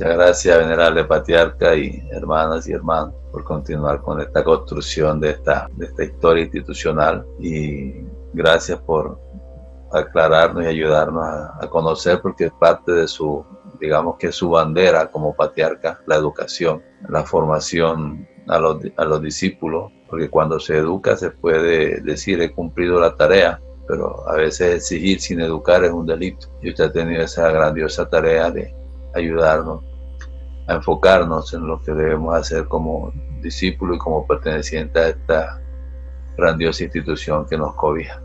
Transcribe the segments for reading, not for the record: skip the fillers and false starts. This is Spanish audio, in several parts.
Muchas gracias, venerable patriarca y hermanas y hermanos, por continuar con esta construcción de esta historia institucional, y gracias por aclararnos y ayudarnos a conocer, porque es parte de su, digamos que su bandera como patriarca, la educación, la formación a los discípulos, porque cuando se educa se puede decir he cumplido la tarea, pero a veces exigir sin educar es un delito, y usted ha tenido esa grandiosa tarea de ayudarnos a enfocarnos en lo que debemos hacer como discípulos y como pertenecientes a esta grandiosa institución que nos cobija.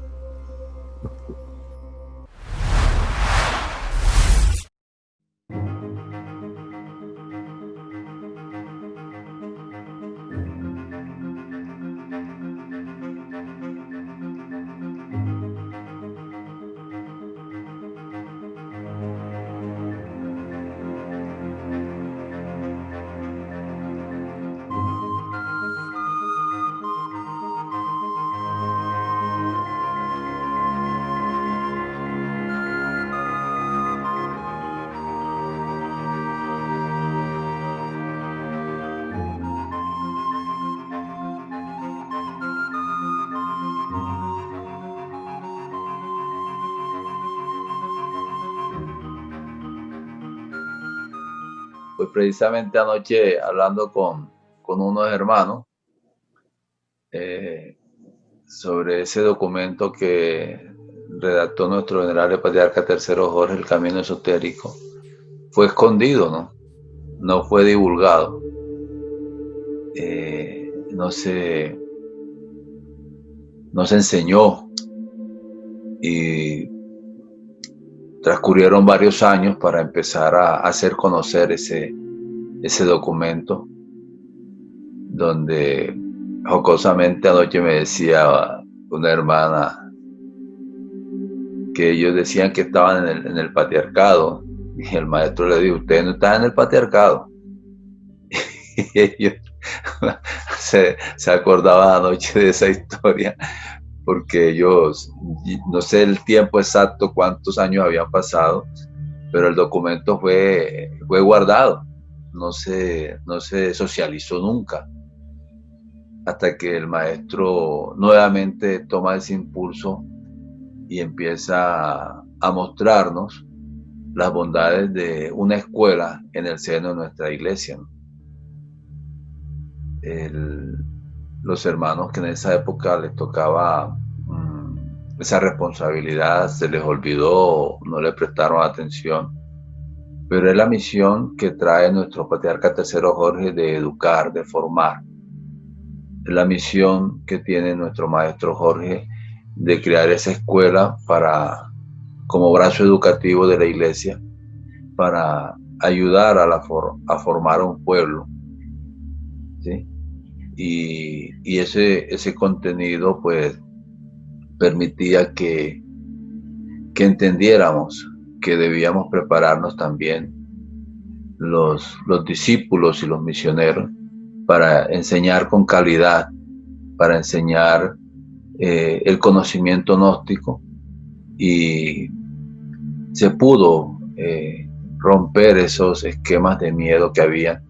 Pues precisamente anoche, hablando con unos hermanos sobre ese documento que redactó nuestro venerable patriarca tercero Jorge, El Camino Esotérico, fue escondido, ¿no? No fue divulgado. No se enseñó, y transcurrieron varios años para empezar a hacer conocer ese documento, donde jocosamente anoche me decía una hermana que ellos decían que estaban en el patriarcado, y el maestro le dijo: usted no está en el patriarcado. Y ellos se acordaban anoche de esa historia, porque ellos, no sé el tiempo exacto, cuántos años habían pasado, pero el documento fue guardado, no se socializó nunca, hasta que el maestro nuevamente toma ese impulso y empieza a mostrarnos las bondades de una escuela en el seno de nuestra iglesia. Los hermanos que en esa época les tocaba esa responsabilidad, se les olvidó, no le prestaron atención, pero es la misión que trae nuestro patriarca tercero Jorge, de educar, de formar. Es la misión que tiene nuestro maestro Jorge, de crear esa escuela como brazo educativo de la iglesia, para ayudar a formar un pueblo, ¿sí? Y ese contenido pues permitía que entendiéramos que debíamos prepararnos también los discípulos y los misioneros para enseñar con calidad, para enseñar el conocimiento gnóstico, y se pudo romper esos esquemas de miedo que había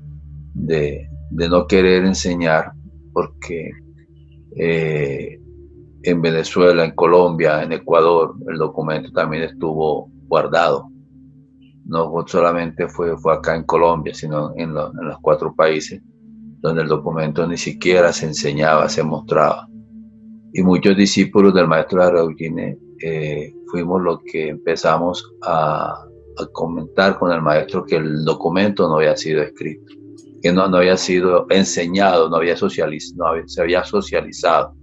de no querer enseñar, porque en Venezuela, en Colombia, en Ecuador, el documento también estuvo guardado. No solamente fue acá en Colombia, sino en los 4 países, donde el documento ni siquiera se enseñaba, se mostraba. Y muchos discípulos del maestro Araugine fuimos los que empezamos a comentar con el maestro que el documento no había sido escrito, que no había sido enseñado, no se había socializado.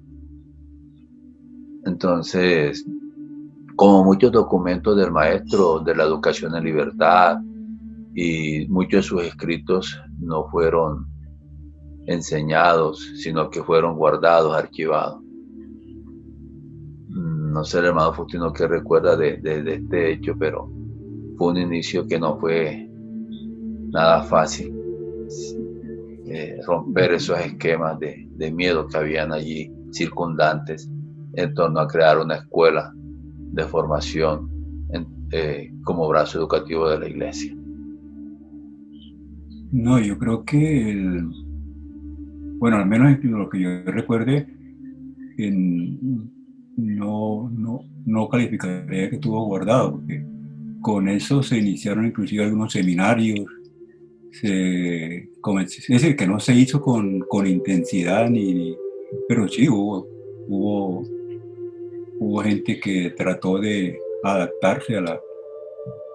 Entonces, como muchos documentos del maestro de la educación en libertad, y muchos de sus escritos no fueron enseñados, sino que fueron guardados, archivados. No sé el hermano Faustino qué recuerda de este hecho, pero fue un inicio que no fue nada fácil, romper esos esquemas de miedo que habían allí circundantes en torno a crear una escuela de formación como brazo educativo de la iglesia. No, yo creo que, bueno, al menos en lo que yo recuerde, no calificaría que estuvo guardado, porque con eso se iniciaron inclusive algunos seminarios, es decir, que no se hizo con intensidad, pero sí hubo, hubo gente que trató de adaptarse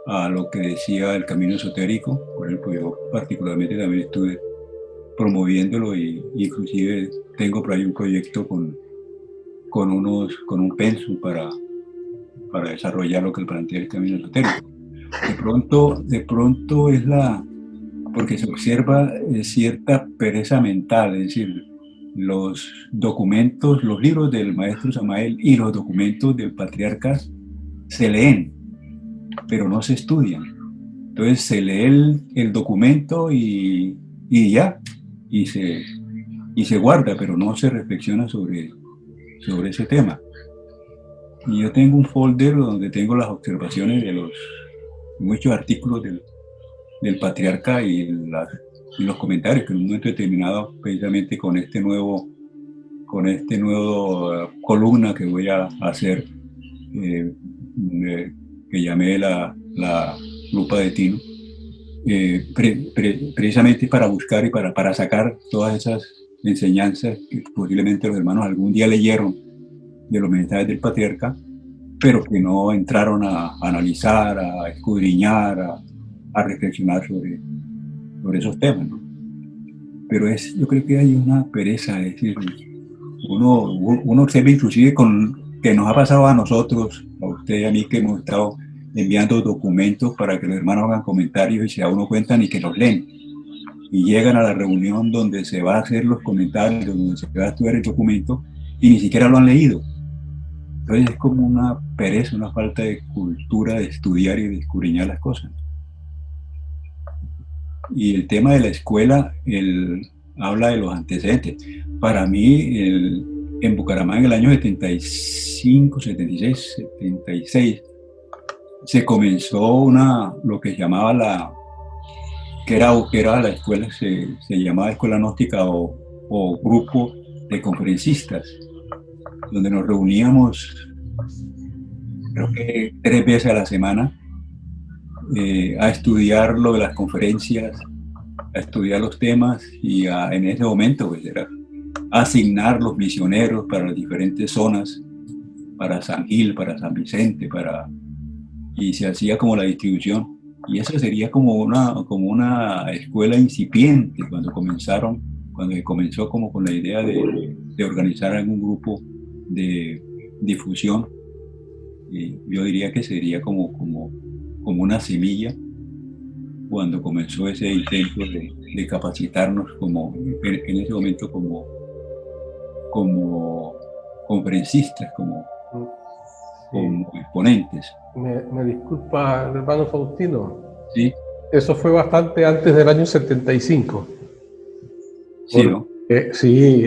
a lo que decía el camino esotérico. Por ejemplo, yo particularmente también estuve promoviéndolo y inclusive tengo por ahí un proyecto con un pensum para desarrollar lo que plantea el camino esotérico. De pronto porque se observa cierta pereza mental, es decir, los documentos, los libros del maestro Samael y los documentos del patriarca se leen, pero no se estudian. Entonces se lee el documento y ya, y se guarda, pero no se reflexiona sobre ese tema. Y yo tengo un folder donde tengo las observaciones de muchos artículos del patriarca y los comentarios que en un momento determinado, precisamente con este nuevo columna que voy a hacer, que llamé la lupa de Tino, precisamente para buscar y para sacar todas esas enseñanzas que posiblemente los hermanos algún día leyeron de los mensajes del patriarca, pero que no entraron a analizar, a escudriñar, a reflexionar sobre esos temas, ¿no? Pero yo creo que hay una pereza, es decir, uno observa inclusive que nos ha pasado a nosotros, a usted y a mí, que hemos estado enviando documentos para que los hermanos hagan comentarios y se da uno cuenta ni que los leen. Y llegan a la reunión donde se va a hacer los comentarios, donde se va a estudiar el documento y ni siquiera lo han leído. Entonces es como una pereza, una falta de cultura de estudiar y de escudriñar las cosas. Y el tema de la escuela, habla de los antecedentes. Para mí, en Bucaramanga en el año 75, 76, 76, se comenzó lo que se llamaba que era la escuela, se llamaba Escuela Gnóstica o Grupo de Conferencistas, donde nos reuníamos, creo que 3 veces a la semana, a estudiar lo de las conferencias, a estudiar los temas y en ese momento pues era asignar los misioneros para las diferentes zonas, para San Gil, para San Vicente, y se hacía como la distribución. Y eso sería como una escuela incipiente cuando se comenzó como con la idea de organizar algún grupo de difusión. Yo diría que sería como una semilla cuando comenzó ese intento de capacitarnos en ese momento como conferencistas, como exponentes. Me disculpa, hermano Faustino. Sí. Eso fue bastante antes del año 75. Sí, ¿no? Sí.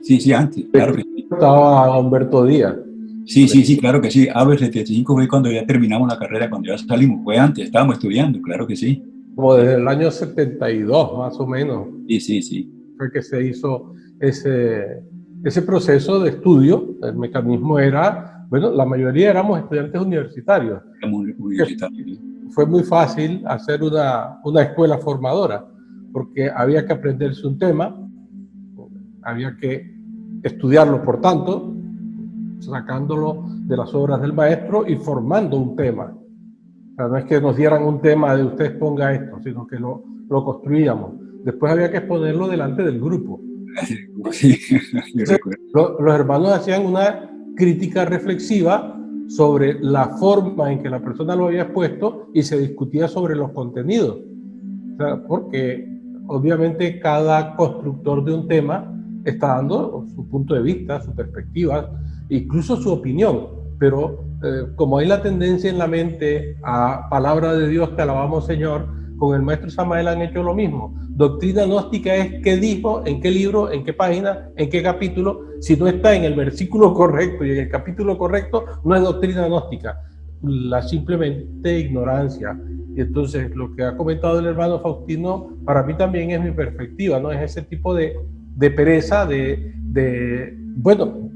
Sí, antes, claro que sí. Estaba Humberto Díaz. Sí, claro que sí. El 75 fue cuando ya terminamos la carrera, cuando ya salimos. Fue antes, estábamos estudiando, claro que sí. Como desde el año 72, más o menos. Sí. Fue que se hizo ese proceso de estudio. El mecanismo era, bueno, la mayoría éramos estudiantes universitarios. Fue muy fácil hacer una escuela formadora, porque había que aprenderse un tema, había que estudiarlo, por tanto, sacándolo de las obras del maestro y formando un tema. O sea, no es que nos dieran un tema de usted exponga esto, sino que lo construíamos. Después había que exponerlo delante del grupo. Sí, los hermanos hacían una crítica reflexiva sobre la forma en que la persona lo había expuesto y se discutía sobre los contenidos. O sea, porque obviamente cada constructor de un tema está dando su punto de vista, su perspectiva, incluso su opinión, pero como hay la tendencia en la mente a palabra de Dios, te alabamos Señor, con el maestro Samael han hecho lo mismo. Doctrina gnóstica es qué dijo, en qué libro, en qué página, en qué capítulo. Si no está en el versículo correcto y en el capítulo correcto, no es doctrina gnóstica. La simplemente ignorancia Y entonces lo que ha comentado el hermano Faustino, para mí también es mi perspectiva, ¿no? Es ese tipo de pereza, bueno,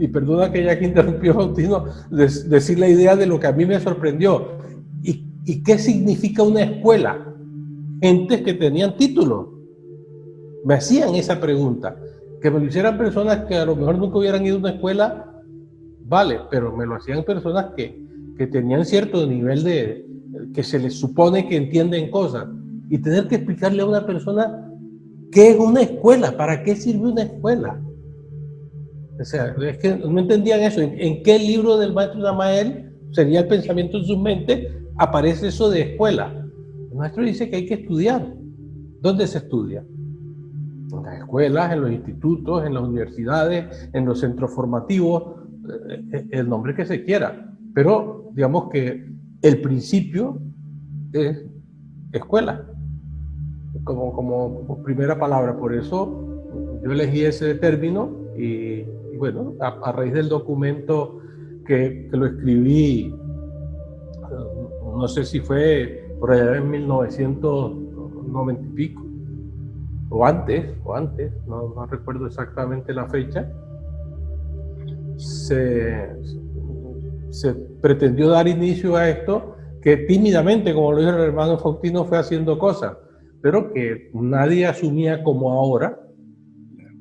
y perdona que ya que interrumpió Faustino, decir la idea de lo que a mí me sorprendió. ¿Y qué significa una escuela? Gentes que tenían títulos. Me hacían esa pregunta. Que me lo hicieran personas que a lo mejor nunca hubieran ido a una escuela, vale, pero me lo hacían personas que tenían cierto nivel que se les supone que entienden cosas. Y tener que explicarle a una persona qué es una escuela, para qué sirve una escuela. O sea, es que no entendían eso. ¿En qué libro del maestro Samael sería el pensamiento en sus mentes? Aparece eso de escuela. El maestro dice que hay que estudiar. ¿Dónde se estudia? En las escuelas, en los institutos, en las universidades, en los centros formativos, el nombre que se quiera. Pero digamos que el principio es escuela, como primera palabra. Por eso yo elegí ese término y bueno, a raíz del documento que lo escribí, no sé si fue por allá en 1990 y pico, o antes, no recuerdo exactamente la fecha, se pretendió dar inicio a esto, que tímidamente, como lo dijo el hermano Faustino, fue haciendo cosas, pero que nadie asumía como ahora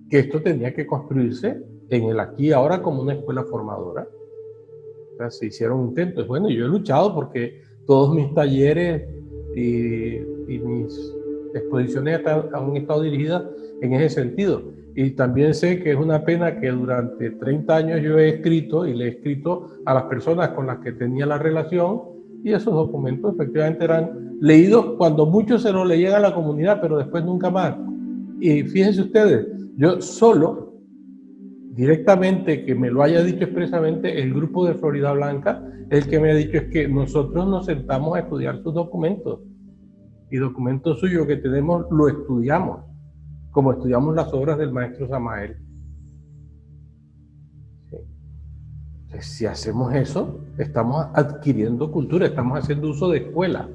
que esto tenía que construirse en el aquí y ahora como una escuela formadora. O sea, se hicieron intentos. Bueno, yo he luchado porque todos mis talleres y mis exposiciones han estado dirigidas en ese sentido. Y también sé que es una pena que durante 30 años yo he escrito y le he escrito a las personas con las que tenía la relación, y esos documentos efectivamente eran leídos cuando muchos se los leían a la comunidad, pero después nunca más. Y fíjense ustedes, yo solo, directamente, que me lo haya dicho expresamente, el grupo de Florida Blanca, el que me ha dicho es que nosotros nos sentamos a estudiar sus documentos, y documentos suyos que tenemos lo estudiamos, como estudiamos las obras del maestro Samael. Sí. Entonces, si hacemos eso, estamos adquiriendo cultura, estamos haciendo uso de escuela,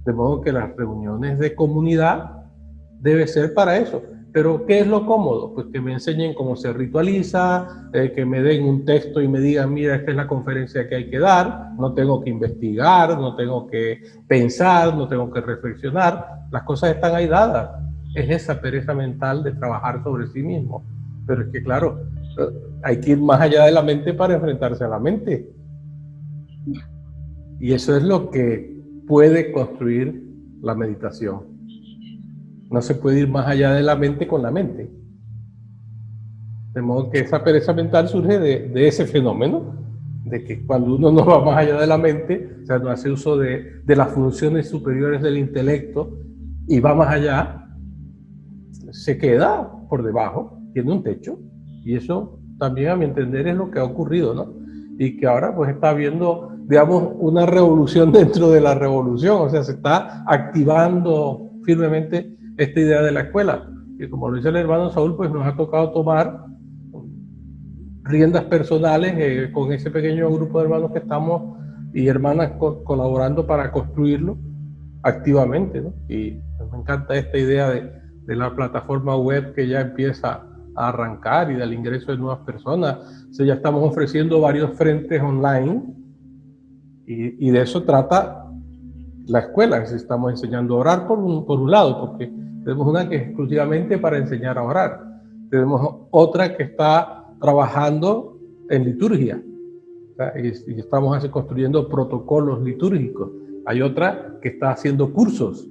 de modo que las reuniones de comunidad debe ser para eso. Pero ¿qué es lo cómodo? Pues que me enseñen cómo se ritualiza, que me den un texto y me digan, mira, esta es la conferencia que hay que dar, no tengo que investigar, no tengo que pensar, no tengo que reflexionar, las cosas están ahí dadas. Es esa pereza mental de trabajar sobre sí mismo. Pero es que claro, hay que ir más allá de la mente para enfrentarse a la mente. Y eso es lo que puede construir la meditación. No se puede ir más allá de la mente con la mente. De modo que esa pereza mental surge de ese fenómeno, de que cuando uno no va más allá de la mente, o sea, no hace uso de las funciones superiores del intelecto y va más allá, se queda por debajo, tiene un techo, y eso también, a mi entender, es lo que ha ocurrido, ¿no? Y que ahora pues está habiendo, digamos, una revolución dentro de la revolución, o sea, se está activando firmemente esta idea de la escuela, que como lo dice el hermano Saúl, pues nos ha tocado tomar riendas personales con ese pequeño grupo de hermanos que estamos y hermanas colaborando para construirlo activamente, ¿no? Y me encanta esta idea de la plataforma web que ya empieza a arrancar y del ingreso de nuevas personas. O sea, ya estamos ofreciendo varios frentes online y de eso trata la escuela. Estamos enseñando a orar por un lado, porque tenemos una que es exclusivamente para enseñar a orar. Tenemos otra que está trabajando en liturgia, y estamos construyendo protocolos litúrgicos. Hay otra que está haciendo cursos,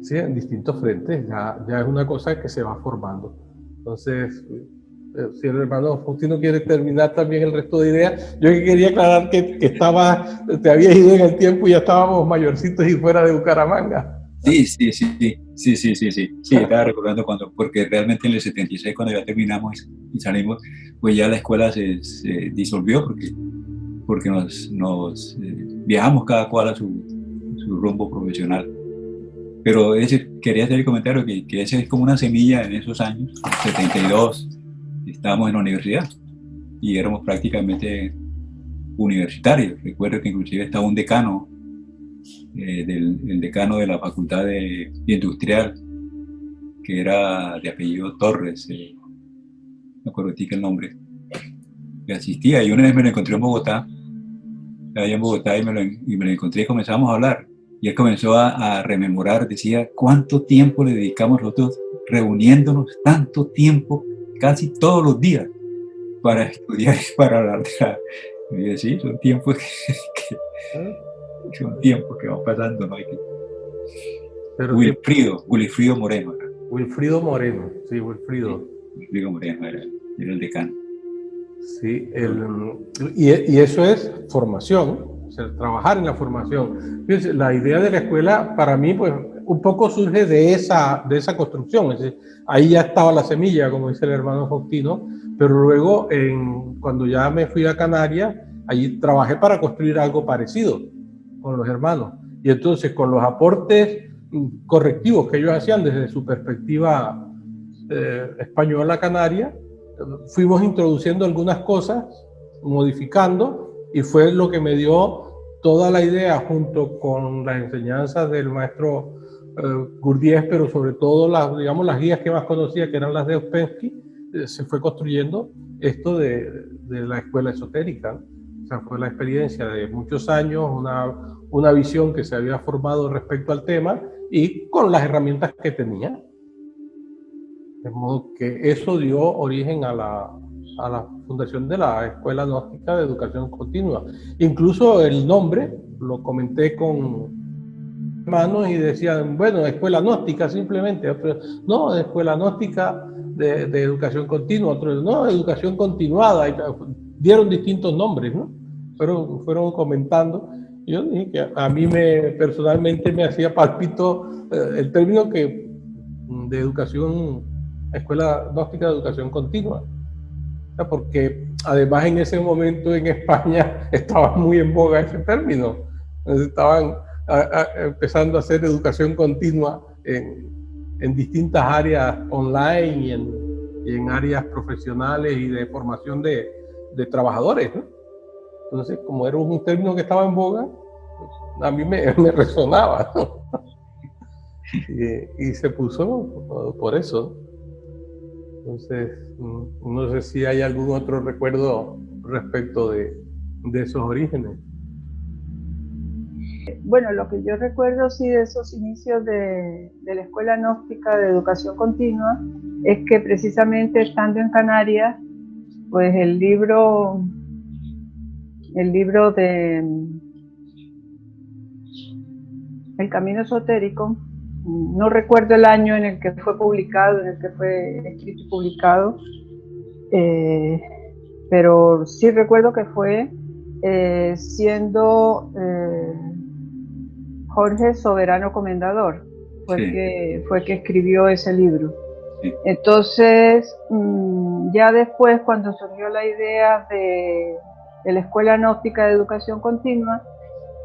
¿sí? En distintos frentes. Ya es una cosa que se va formando. Entonces, si el hermano Faustino quiere terminar también el resto de ideas, yo quería aclarar que te habías ido en el tiempo y ya estábamos mayorcitos y fuera de Bucaramanga. Sí, estaba recordando porque realmente en el 76, cuando ya terminamos y salimos, pues ya la escuela se disolvió porque nos viajamos cada cual a su rumbo profesional. Pero quería hacer el comentario que ese es como una semilla en esos años, 72, estábamos en la universidad y éramos prácticamente universitarios. Recuerdo que inclusive estaba un decano del decano de la Facultad de Industrial, que era de apellido Torres, no acuerdo el nombre, que asistía, y una vez me lo encontré en Bogotá, allá en Bogotá, y me lo encontré y comenzamos a hablar. Y él comenzó a rememorar, decía, ¿cuánto tiempo le dedicamos nosotros reuniéndonos, tanto tiempo, casi todos los días, para estudiar y para hablar de la... Y yo, sí, son tiempos son tiempos que van pasando, ¿no? Pero Wilfrido Moreno. Wilfrido Moreno, sí, Wilfrido. Wilfrido Moreno era el decano. Sí, y eso es formación, o sea, trabajar en la formación. Fíjense, la idea de la escuela para mí pues un poco surge de esa construcción, es decir, ahí ya estaba la semilla, como dice el hermano Faustino, pero luego cuando ya me fui a Canarias, allí trabajé para construir algo parecido con los hermanos, y entonces con los aportes correctivos que ellos hacían desde su perspectiva española canaria, fuimos introduciendo algunas cosas, modificando, y fue lo que me dio toda la idea, junto con las enseñanzas del maestro Gurdjieff, pero sobre todo las guías que más conocía, que eran las de Ouspensky, se fue construyendo esto de la escuela esotérica. O sea, fue la experiencia de muchos años, una visión que se había formado respecto al tema y con las herramientas que tenía. De modo que eso dio origen a la fundación de la Escuela Gnóstica de Educación Continua. Incluso el nombre lo comenté con hermanos y decían, bueno, Escuela Gnóstica simplemente. Otros, no, Escuela Gnóstica de Educación Continua. Otros, no, Educación Continuada. Y dieron distintos nombres, ¿no? Fueron comentando. Yo dije que a mí personalmente me hacía palpito el término de educación, Escuela Gnóstica de Educación Continua, porque además en ese momento en España estaba muy en boga ese término. Entonces estaban empezando a hacer educación continua en distintas áreas online y en áreas profesionales y de formación de trabajadores, ¿no? Entonces, como era un término que estaba en boga, pues, a mí me resonaba, ¿no? y se puso por eso. Entonces, no sé si hay algún otro recuerdo respecto de esos orígenes. Bueno, lo que yo recuerdo sí de esos inicios de la Escuela Gnóstica de Educación Continua es que precisamente estando en Canarias, pues el libro de El Camino Esotérico, no recuerdo el año en el que fue publicado, en el que fue escrito y publicado, pero sí recuerdo que fue siendo Jorge Soberano Comendador, fue que escribió ese libro. Sí. Entonces, ya después, cuando surgió la idea de la Escuela Gnóstica de Educación Continua,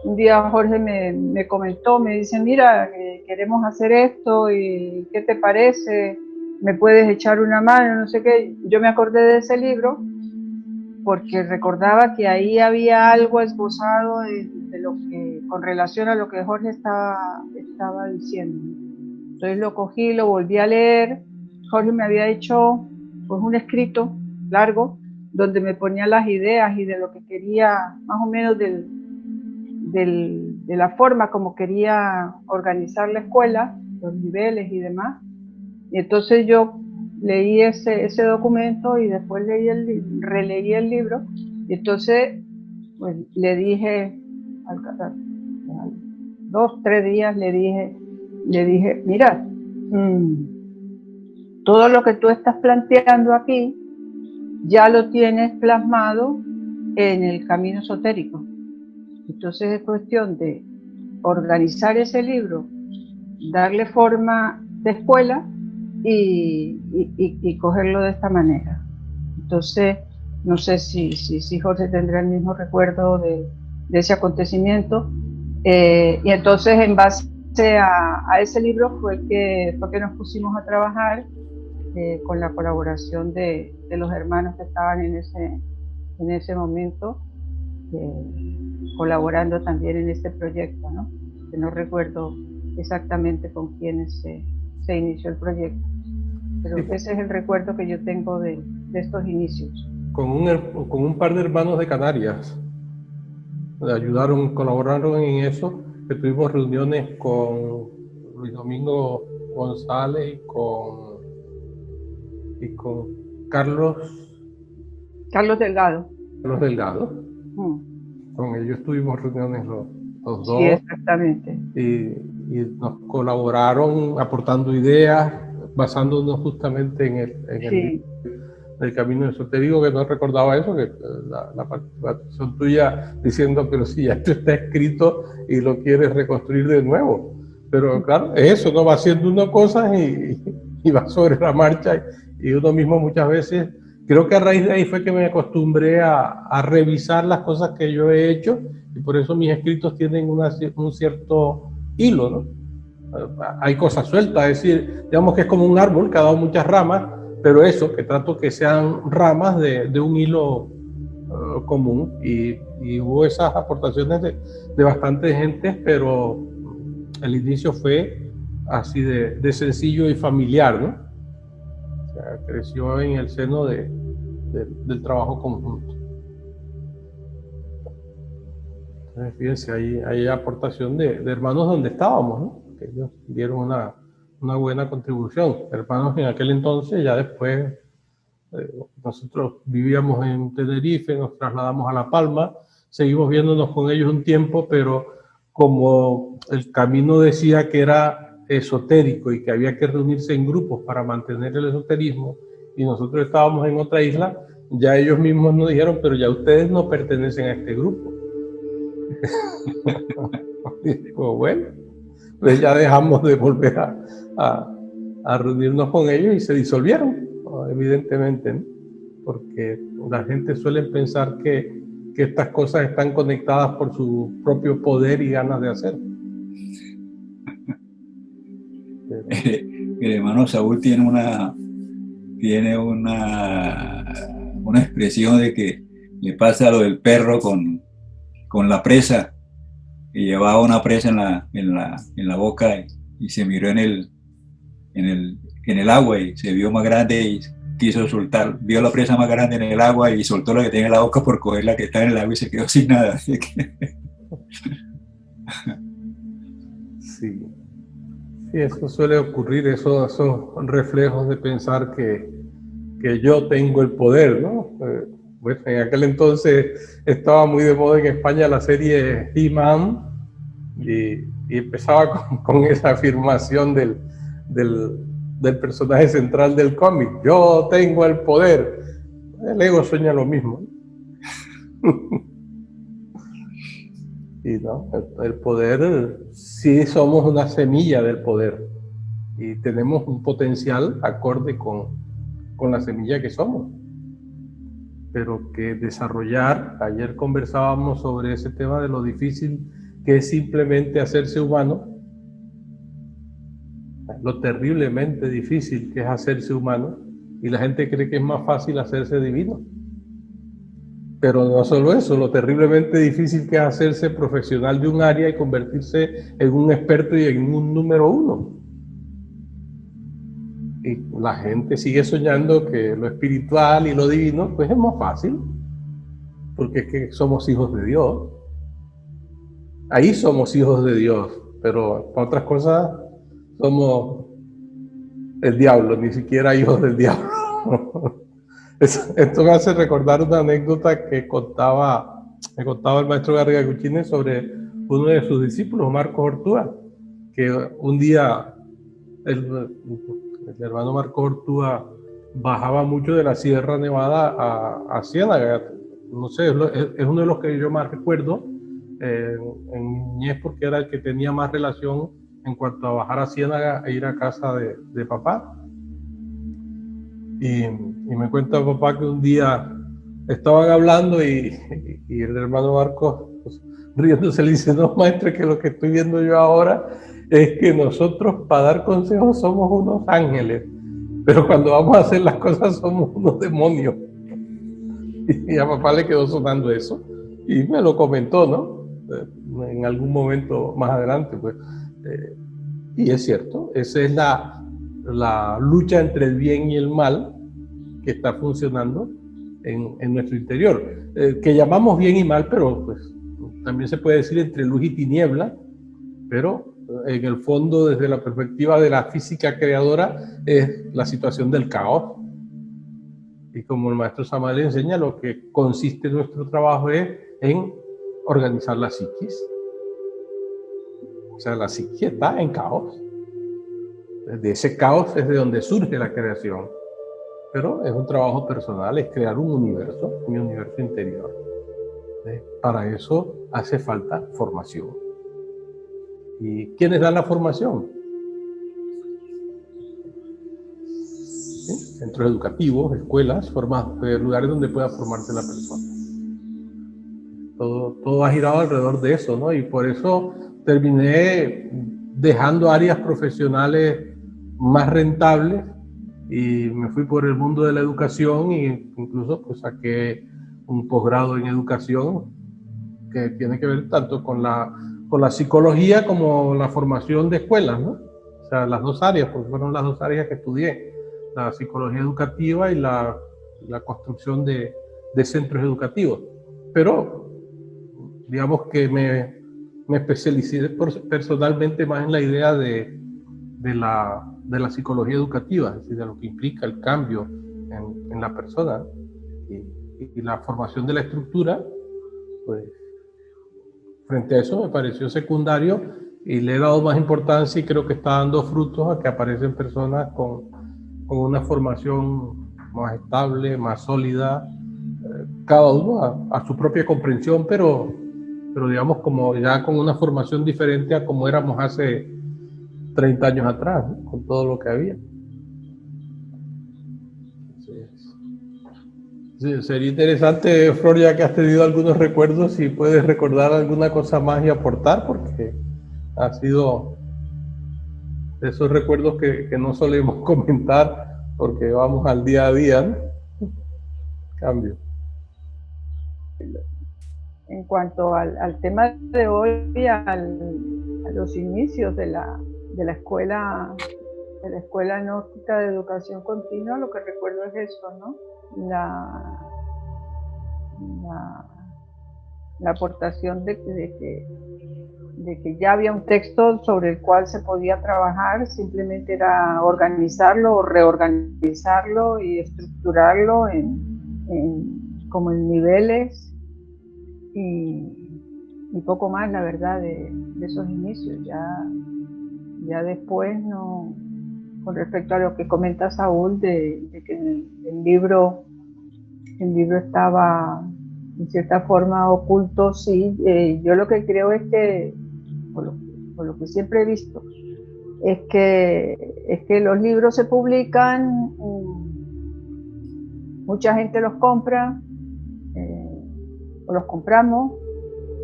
un día Jorge me comentó, me dice, mira, queremos hacer esto, y ¿qué te parece? ¿Me puedes echar una mano? No sé qué. Yo me acordé de ese libro porque recordaba que ahí había algo esbozado de lo que, con relación a lo que Jorge estaba diciendo. Entonces lo cogí, lo volví a leer. Jorge me había hecho pues un escrito largo donde me ponía las ideas y de lo que quería, más o menos de la forma como quería organizar la escuela, los niveles y demás. Y entonces yo leí ese documento y después releí el libro, y entonces pues le dije, a 2-3 días le dije, mira, todo lo que tú estás planteando aquí ya lo tienes plasmado en el Camino Esotérico. Entonces es cuestión de organizar ese libro, darle forma de escuela y cogerlo de esta manera. Entonces, no sé si Jorge tendrá el mismo recuerdo de ese acontecimiento. Y entonces, en base a ese libro fue que nos pusimos a trabajar con la colaboración de los hermanos que estaban en ese momento, colaborando también en este proyecto, ¿no? porque no recuerdo exactamente con quiénes se inició el proyecto. Pero ese es el recuerdo que yo tengo de estos inicios. Con un par de hermanos de Canarias. Ayudaron, colaboraron en eso, que tuvimos reuniones con Luis Domingo González y con Carlos Delgado. Carlos Delgado. Con ellos tuvimos reuniones los dos. Sí, exactamente. Y nos colaboraron aportando ideas, basándonos justamente en el camino esotérico, que no recordaba eso, que la participación tuya diciendo, pero si ya esto está escrito y lo quieres reconstruir de nuevo. Pero claro, eso, ¿no? Va haciendo uno cosas y va sobre la marcha, y uno mismo muchas veces, creo que a raíz de ahí fue que me acostumbré a revisar las cosas que yo he hecho, y por eso mis escritos tienen un cierto hilo, ¿no? Hay cosas sueltas, es decir, digamos que es como un árbol que ha dado muchas ramas, pero eso, que trato que sean ramas de un hilo común, y hubo esas aportaciones de bastante gente, pero el inicio fue así de sencillo y familiar, ¿no? O sea, creció en el seno del trabajo conjunto. Entonces, fíjense, hay aportación de hermanos donde estábamos, ¿no? Que ellos dieron una buena contribución. Hermanos en aquel entonces, ya después nosotros vivíamos en Tenerife, nos trasladamos a La Palma, seguimos viéndonos con ellos un tiempo, pero como el camino decía que era esotérico y que había que reunirse en grupos para mantener el esoterismo, y nosotros estábamos en otra isla, ya ellos mismos nos dijeron, pero ya ustedes no pertenecen a este grupo. Y digo, bueno, pues ya dejamos de volver a reunirnos con ellos y se disolvieron, evidentemente, ¿no? Porque la gente suele pensar que estas cosas están conectadas por su propio poder y ganas de hacer. El hermano Saúl tiene una expresión de que le pasa lo del perro con la presa, que llevaba una presa en la boca y se miró en el agua y se vio más grande y quiso soltar, vio la presa más grande en el agua y soltó la que tenía en la boca por coger la que está en el agua y se quedó sin nada. Sí. Sí, eso suele ocurrir, esos reflejos de pensar que yo tengo el poder, ¿no? Bueno, en aquel entonces estaba muy de moda en España la serie He-Man, y empezaba con esa afirmación del personaje central del cómic: yo tengo el poder. El ego sueña lo mismo. Y no, el poder, sí somos una semilla del poder y tenemos un potencial acorde con la semilla que somos, pero que desarrollar, ayer conversábamos sobre ese tema de lo difícil que es simplemente hacerse humano, lo terriblemente difícil que es hacerse humano, y la gente cree que es más fácil hacerse divino. Pero no solo eso, lo terriblemente difícil que es hacerse profesional de un área y convertirse en un experto y en un número uno. Y la gente sigue soñando que lo espiritual y lo divino pues es más fácil, porque es que somos hijos de Dios. Ahí somos hijos de Dios, pero para otras cosas somos el diablo, ni siquiera hijos del diablo. Esto me hace recordar una anécdota que me contaba el maestro Garriga Cuchines sobre uno de sus discípulos, Marcos Ortúa, que un día el hermano Marcos Ortúa bajaba mucho de la Sierra Nevada a Ciénaga. No sé, es uno de los que yo más recuerdo en mi niñez, porque era el que tenía más relación en cuanto a bajar a Ciénaga e ir a casa de papá. Y me cuenta papá que un día estaban hablando y el hermano Marcos, pues, riéndose, le dice: no, maestro, que lo que estoy viendo yo ahora es que nosotros para dar consejos somos unos ángeles, pero cuando vamos a hacer las cosas somos unos demonios. Y a papá le quedó sonando eso y me lo comentó, ¿no? en algún momento más adelante, pues. Y es cierto, esa es la lucha entre el bien y el mal que está funcionando en nuestro interior, que llamamos bien y mal, pero pues también se puede decir entre luz y tiniebla, pero en el fondo, desde la perspectiva de la física creadora, es la situación del caos. Y como el maestro Samael enseña, lo que consiste nuestro trabajo es en organizar la psiquis. O sea, la psiquis está en caos. De ese caos es de donde surge la creación. Pero es un trabajo personal, es crear un universo interior. Para eso hace falta formación. ¿Y quiénes dan la formación? ¿Sí? Centros educativos, escuelas, lugares donde pueda formarse la persona. Todo ha girado alrededor de eso, ¿no? Y por eso terminé dejando áreas profesionales más rentables y me fui por el mundo de la educación e incluso pues saqué un posgrado en educación que tiene que ver tanto con la psicología como la formación de escuelas, ¿no? O sea, las dos áreas, porque fueron las dos áreas que estudié, la psicología educativa y la construcción de centros educativos. Pero digamos que me especialicé personalmente más en la idea de la psicología educativa, es decir, de lo que implica el cambio en la persona y la formación de la estructura, pues frente a eso me pareció secundario y le he dado más importancia y creo que está dando frutos a que aparecen personas con una formación más estable, más sólida, cada uno a su propia comprensión, pero digamos como ya con una formación diferente a como éramos hace 30 años atrás, ¿no? Con todo lo que había. Sí, sería interesante, Flor, ya que has tenido algunos recuerdos, si puedes recordar alguna cosa más y aportar, porque ha sido de esos recuerdos que no solemos comentar, porque vamos al día a día, ¿no? Cambio. En cuanto al tema de hoy, a los inicios de la escuela gnóstica de educación continua, lo que recuerdo es eso, ¿no? La aportación de que ya había un texto sobre el cual se podía trabajar, simplemente era organizarlo o reorganizarlo y estructurarlo como en niveles y poco más, la verdad, de esos inicios. Ya después, no, con respecto a lo que comenta Saúl, de que el libro estaba en cierta forma oculto, sí. Yo lo que creo es que, por lo que siempre he visto, es que los libros se publican, mucha gente los compra, o los compramos,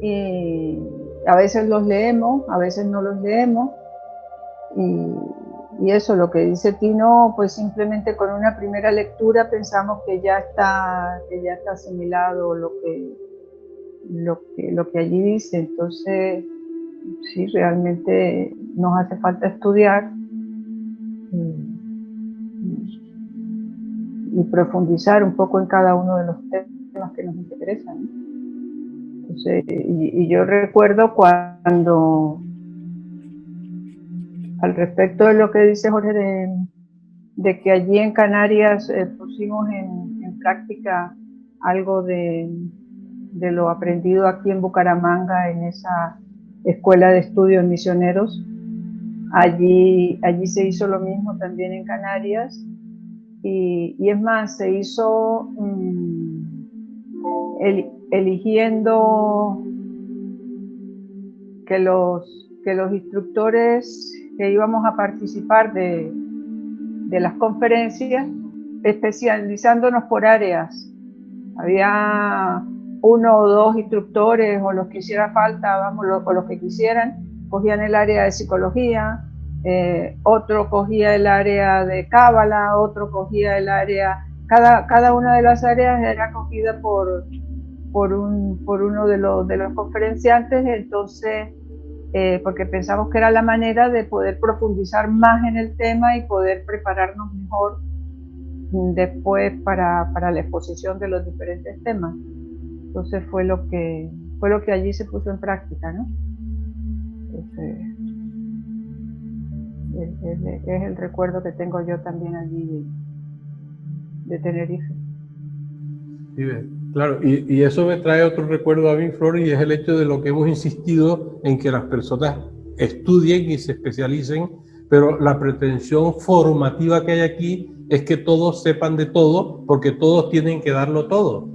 y a veces los leemos, a veces no los leemos, y eso, lo que dice Tino, pues simplemente con una primera lectura pensamos que ya está asimilado lo que allí dice. Entonces, sí, realmente nos hace falta estudiar y profundizar un poco en cada uno de los temas que nos interesan, ¿no? Entonces, y yo recuerdo cuando, al respecto de lo que dice Jorge, de que allí en Canarias pusimos en práctica algo de lo aprendido aquí en Bucaramanga, en esa escuela de estudios misioneros. Allí se hizo lo mismo también en Canarias, y es más, se hizo eligiendo que los instructores que íbamos a participar de las conferencias, especializándonos por áreas. Había 1 o 2 instructores, o los que hiciera falta, o los que quisieran, cogían el área de psicología, otro cogía el área de cábala, otro cogía el área, cada una de las áreas era cogida por por uno de los conferenciantes, entonces, porque pensamos que era la manera de poder profundizar más en el tema y poder prepararnos mejor después para la exposición de los diferentes temas. Entonces fue lo que allí se puso en práctica, ¿no? Es el recuerdo que tengo yo también allí de Tenerife. Sí, claro, y eso me trae otro recuerdo a mí, Flor, y es el hecho de lo que hemos insistido en que las personas estudien y se especialicen, pero la pretensión formativa que hay aquí es que todos sepan de todo, porque todos tienen que darlo todo.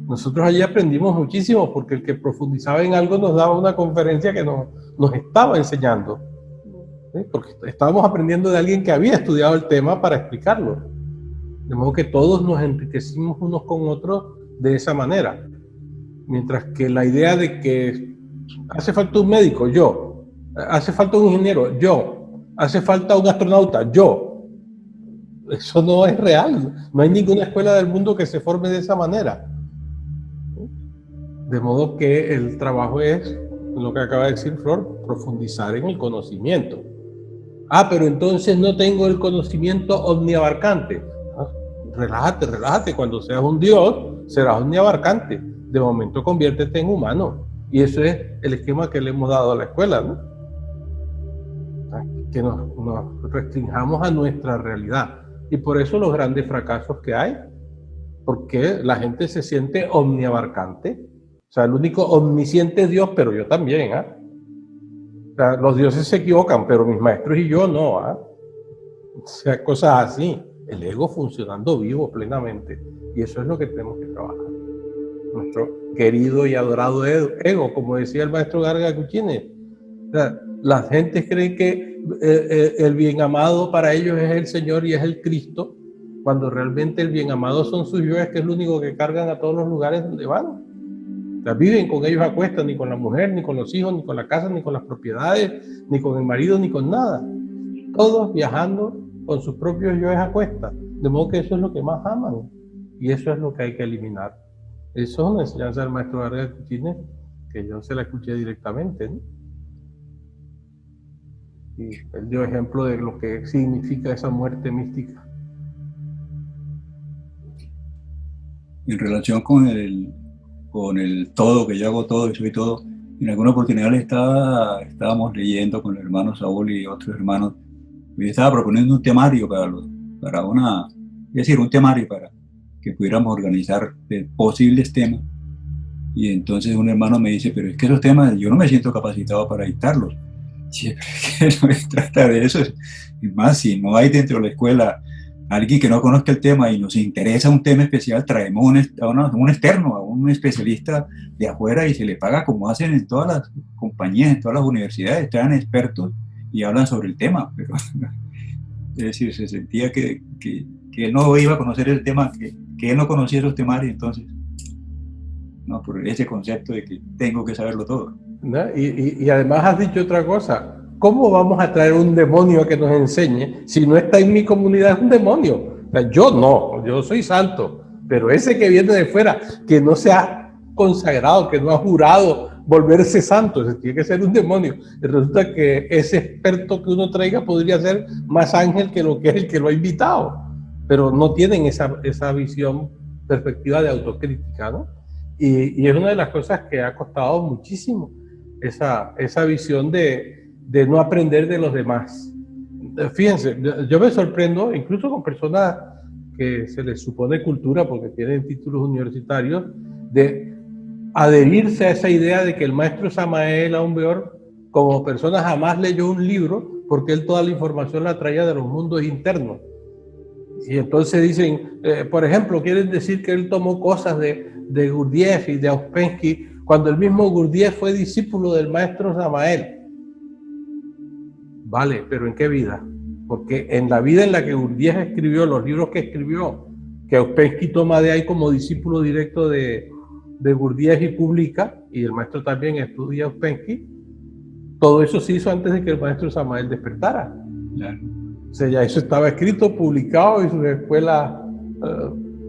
Nosotros allí aprendimos muchísimo, porque el que profundizaba en algo nos daba una conferencia que nos estaba enseñando, ¿sí? Porque estábamos aprendiendo de alguien que había estudiado el tema para explicarlo. De modo que todos nos enriquecimos unos con otros de esa manera. Mientras que la idea de que hace falta un médico, yo, hace falta un ingeniero, yo, hace falta un astronauta, yo, eso no es real. No hay ninguna escuela del mundo que se forme de esa manera. De modo que el trabajo es, lo que acaba de decir Flor, profundizar en el conocimiento. Pero entonces no tengo el conocimiento omniabarcante. Relájate, cuando seas un Dios, serás omniabarcante. De momento conviértete en humano. Y eso es el esquema que le hemos dado a la escuela, ¿no? Que nos restringamos a nuestra realidad. Y por eso los grandes fracasos que hay, porque la gente se siente omniabarcante. O sea, el único omnisciente es Dios, pero yo también, ¿ah? O sea, los dioses se equivocan, pero mis maestros y yo no, ¿ah? O sea, cosas así. El ego funcionando vivo plenamente. Y eso es lo que tenemos que trabajar. Nuestro querido y adorado ego, como decía el maestro Garga Cuchines. O sea, las gentes creen que el bien amado para ellos es el Señor y es el Cristo, cuando realmente el bien amado son sus yoes, que es lo único que cargan a todos los lugares donde van. O sea, viven con ellos a cuestas, ni con la mujer, ni con los hijos, ni con la casa, ni con las propiedades, ni con el marido, ni con nada. Todos viajando con sus propios yoes a cuestas. De modo que eso es lo que más aman. Y eso es lo que hay que eliminar. Eso es una enseñanza del maestro Garga Cuchines, que yo se la escuché directamente, ¿no? Y él dio ejemplo de lo que significa esa muerte mística. En relación con el todo, que yo hago todo y soy todo, en alguna oportunidad estábamos leyendo con el hermano Saúl y otros hermanos, y yo estaba proponiendo un temario un temario para que pudiéramos organizar posibles temas. Y entonces un hermano me dice, pero es que esos temas yo no me siento capacitado para dictarlos. Sí, pero es que no se trata de eso. Es más, si no hay dentro de la escuela alguien que no conozca el tema y nos interesa un tema especial, traemos un externo, a un especialista de afuera, y se le paga como hacen en todas las compañías, en todas las universidades, traen expertos y hablan sobre el tema. Pero, es decir, se sentía que él no iba a conocer el tema, que él no conocía esos temarios, entonces, no, por ese concepto de que tengo que saberlo todo. ¿No? Y además has dicho otra cosa. ¿Cómo vamos a traer un demonio a que nos enseñe si no está en mi comunidad? Es un demonio. O sea, yo no, yo soy santo, pero ese que viene de fuera, que no se ha consagrado, que no ha jurado volverse santo, ese tiene que ser un demonio. Y resulta que ese experto que uno traiga podría ser más ángel que lo que es el que lo ha invitado, pero no tienen esa visión, perspectiva de autocrítica, ¿no? Y es una de las cosas que ha costado muchísimo, esa visión de no aprender de los demás. Fíjense, yo me sorprendo, incluso con personas que se les supone cultura porque tienen títulos universitarios, de adherirse a esa idea de que el maestro Samael Aumbeor, como persona, jamás leyó un libro porque él toda la información la traía de los mundos internos. Y entonces dicen, por ejemplo, quieren decir que él tomó cosas de Gurdjieff y de Ouspensky, cuando el mismo Gurdjieff fue discípulo del maestro Samael. Vale, pero ¿en qué vida? Porque en la vida en la que Gurdjieff escribió, los libros que escribió, que Ouspensky toma de ahí como discípulo directo de Gurdjieff y publica, y el maestro también estudia Ouspensky, todo eso se hizo antes de que el maestro Samael despertara. Claro. O sea, ya eso estaba escrito, publicado, y sus escuelas